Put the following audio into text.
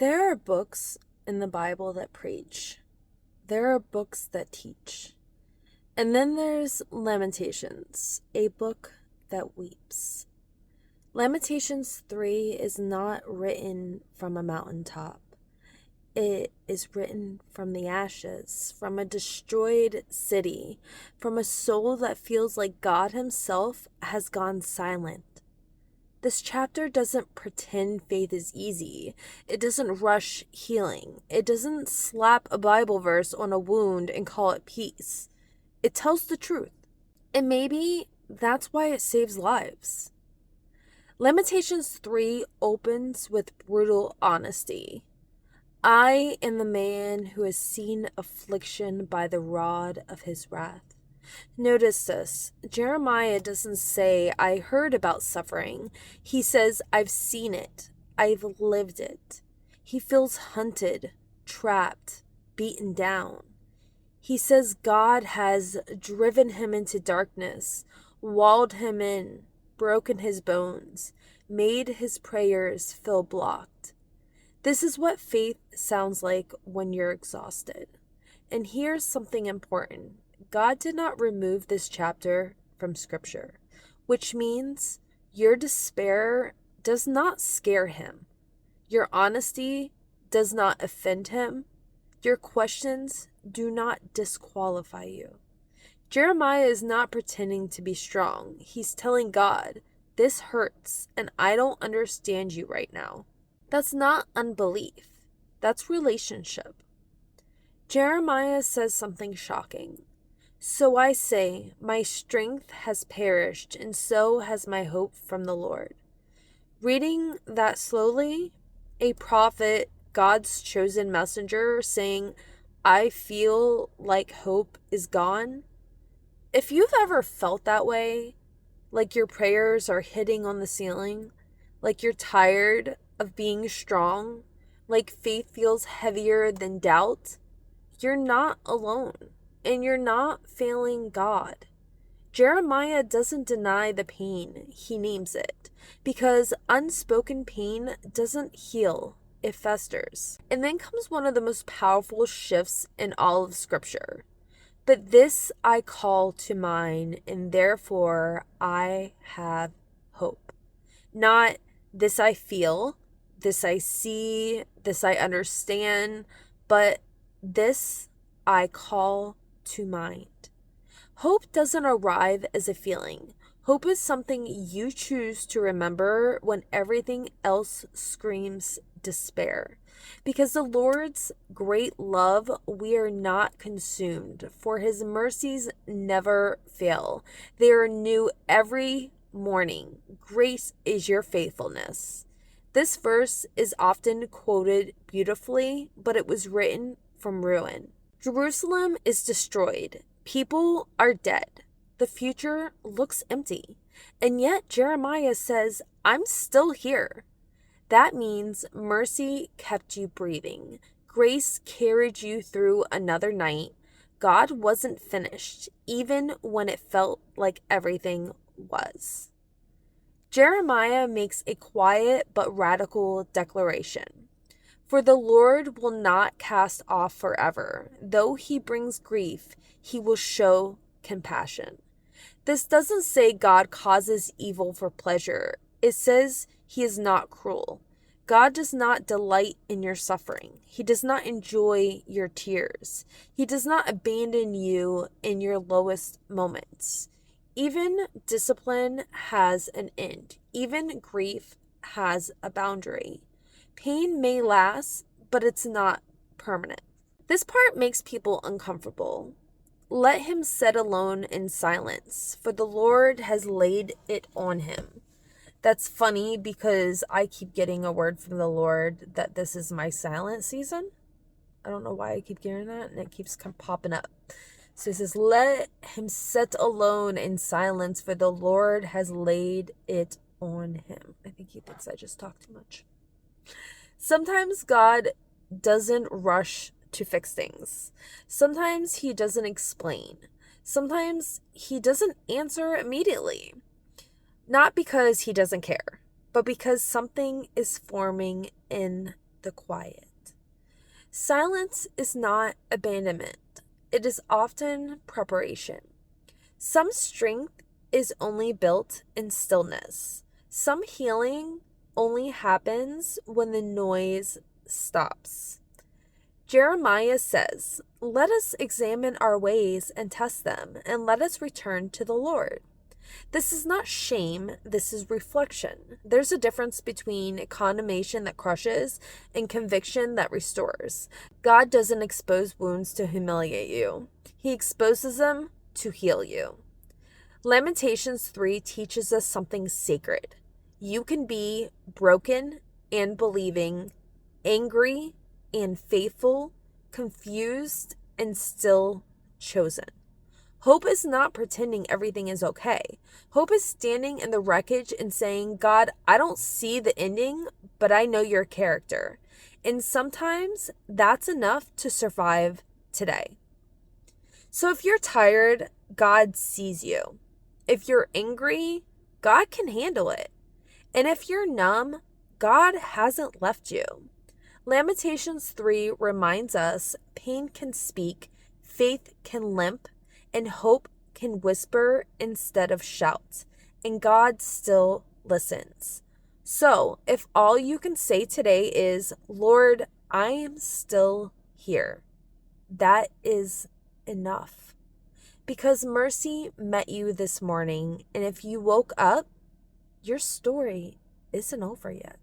There are books in the Bible that preach. There are books that teach. And then there's Lamentations, a book that weeps. Lamentations 3 is not written from a mountaintop. It is written from the ashes, from a destroyed city, from a soul that feels like God Himself has gone silent. This chapter doesn't pretend faith is easy. It doesn't rush healing. It doesn't slap a Bible verse on a wound and call it peace. It tells the truth. And maybe that's why it saves lives. Lamentations 3 opens with brutal honesty. I am the man who has seen affliction by the rod of his wrath. Notice this. Jeremiah doesn't say, I heard about suffering. He says, I've seen it. I've lived it. He feels hunted, trapped, beaten down. He says God has driven him into darkness, walled him in, broken his bones, made his prayers feel blocked. This is what faith sounds like when you're exhausted. And here's something important. God did not remove this chapter from Scripture, which means your despair does not scare Him. Your honesty does not offend Him. Your questions do not disqualify you. Jeremiah is not pretending to be strong. He's telling God, this hurts, and I don't understand you right now. That's not unbelief. That's relationship. Jeremiah says something shocking. So I say, my strength has perished, and so has my hope from the Lord. Reading that slowly, a prophet, God's chosen messenger, saying, I feel like hope is gone. If you've ever felt that way, like your prayers are hitting on the ceiling, like you're tired of being strong, like faith feels heavier than doubt, you're not alone. And you're not failing God. Jeremiah doesn't deny the pain, he names it, because unspoken pain doesn't heal, it festers. And then comes one of the most powerful shifts in all of Scripture. But this I call to mind, and therefore I have hope. Not this I feel, this I see, this I understand, but this I call to mind. Hope doesn't arrive as a feeling. Hope is something you choose to remember when everything else screams despair. Because the Lord's great love, we are not consumed, for His mercies never fail. They are new every morning. Grace is your faithfulness. This verse is often quoted beautifully, but it was written from ruin. Jerusalem is destroyed. People are dead. The future looks empty. And yet Jeremiah says, I'm still here. That means mercy kept you breathing. Grace carried you through another night. God wasn't finished, even when it felt like everything was. Jeremiah makes a quiet but radical declaration. For the Lord will not cast off forever. Though He brings grief, He will show compassion. This doesn't say God causes evil for pleasure. It says He is not cruel. God does not delight in your suffering. He does not enjoy your tears. He does not abandon you in your lowest moments. Even discipline has an end. Even grief has a boundary. Pain may last, but it's not permanent. This part makes people uncomfortable. Let him sit alone in silence, for the Lord has laid it on him. That's funny because I keep getting a word from the Lord that this is my silent season. I don't know why I keep getting that, and it keeps popping up. So it says, let him sit alone in silence, for the Lord has laid it on him. I think he thinks I just talk too much. Sometimes God doesn't rush to fix things. Sometimes He doesn't explain. Sometimes He doesn't answer immediately. Not because He doesn't care, but because something is forming in the quiet. Silence is not abandonment. It is often preparation. Some strength is only built in stillness. Some healing only happens when the noise stops. Jeremiah says, "Let us examine our ways and test them, and let us return to the Lord." This is not shame, this is reflection. There's a difference between condemnation that crushes and conviction that restores. God doesn't expose wounds to humiliate you, He exposes them to heal you. Lamentations 3 teaches us something sacred. You can be broken and believing, angry and faithful, confused and still chosen. Hope is not pretending everything is okay. Hope is standing in the wreckage and saying, "God, I don't see the ending, but I know your character." And sometimes that's enough to survive today. So if you're tired, God sees you. If you're angry, God can handle it. And if you're numb, God hasn't left you. Lamentations 3 reminds us pain can speak, faith can limp, and hope can whisper instead of shout, and God still listens. So, if all you can say today is, "Lord, I am still here," that is enough. Because mercy met you this morning, and if you woke up, your story isn't over yet.